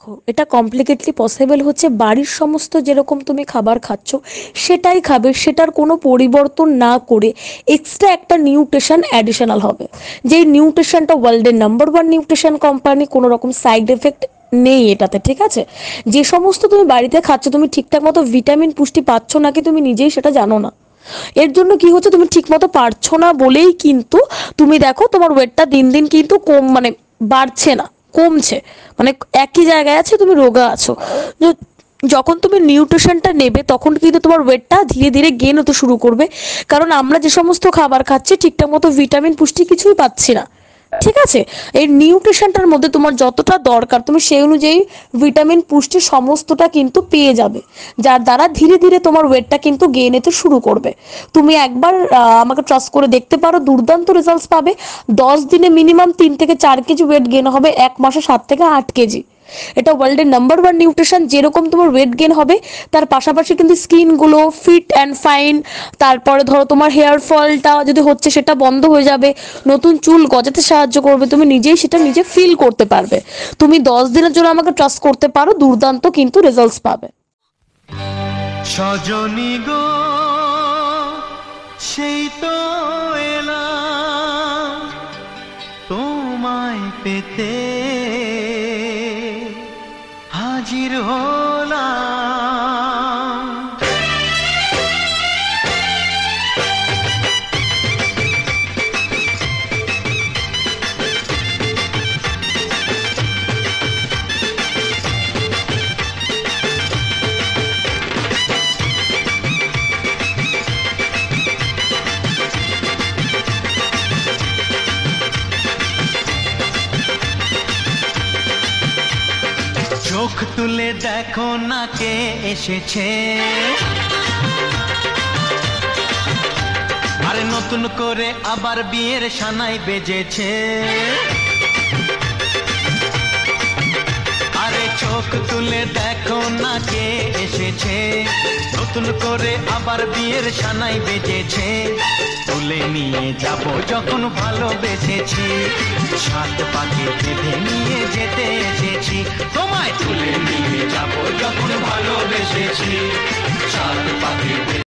দেখো, এটা কমপ্লিকেটলি পসিবল হচ্ছে বাড়ির সমস্ত যেরকম তুমি খাবার খাচ্ছ সেটাই খাবে, সেটার কোনো পরিবর্তন না করে এক্সট্রা একটা নিউট্রিশন অ্যাডিশনাল হবে, যেই নিউট্রিশনটা ওয়ার্ল্ডের নাম্বার 1 নিউট্রিশন কোম্পানি, কোনো রকম সাইড এফেক্ট নেই এটাতে, ঠিক আছে? যে সমস্ত তুমি বাড়িতে খাচ্ছ, তুমি ঠিকঠাক মতো ভিটামিন পুষ্টি পাচ্ছ নাকি তুমি নিজেই সেটা জানো না। এর জন্য কি হচ্ছে, তুমি ঠিক মতো পারছো না বলেই কিন্তু তুমি দেখো তোমার ওয়েটটা দিন দিন কিন্তু কম, মানে বাড়ছে না, কমছে, মানে একই জায়গায় আছে, তুমি রোগা আছো। যখন তুমি নিউট্রিশনটা নেবে তখন কিন্তু তোমার ওয়েটটা ধীরে ধীরে গেইন হতে শুরু করবে, কারণ আমরা যে সমস্ত খাবার খাচ্ছি ঠিকঠাক মতো ভিটামিন পুষ্টি কিছুই পাচ্ছি না, ঠিক আছে? এই নিউট্রিশনটার মধ্যে তোমার যতটা দরকার তুমি সেই অনুযায়ী ভিটামিন পুষ্টি সমস্তটা কিন্তু পেয়ে যাবে, যার দ্বারা ধীরে ধীরে তোমার ওয়েটটা কিন্তু গেইন হতে শুরু করবে। তুমি একবার আমাকে ট্রাস্ট করে দেখতে পারো, দুর্দান্ত রেজাল্টস পাবে। 10 দিনে মিনিমাম 3 থেকে 4 কেজি ওয়েট গেইন হবে, 1 মাসে 7 থেকে 8 কেজি। এটা ওয়ার্ল্ডের নাম্বার 1 নিউট্রিশন। যেরকম তোমার ওয়েট গেইন হবে তার পাশাপাশি কিন্তু স্কিন গুলো ফিট অ্যান্ড ফাইন, তারপরে ধরো তোমার হেয়ার ফলটা যদি হচ্ছে সেটা বন্ধ হয়ে যাবে, নতুন চুল গজাতে সাহায্য করবে, তুমি নিজেই সেটা নিজে ফিল করতে পারবে। তুমি 10 দিনের জন্য আমাকে ট্রাস্ট করতে পারো, দুর্দান্ত কিন্তু রেজাল্টস পাবে। সজনী গো, সেই তো এলাম তোমায় পেতে, হাজির হলাম। চোখ তুলে দেখো না কে এসেছে, আরে নতুন করে আবার বিয়ের সানাই বেজেছে। আরে চোখ তুলে দেখো না কে এসেছে, নতুন করে আবার বিয়ের সানাই বেজেছে। তুলে নিয়ে যাব যখন ভালোবেসেছি, 7 পাকে বেঁধে নিয়ে যেতে এসেছি। তোমায় তুলে নিয়ে যাব যখন ভালোবেসেছি, 7 পাকে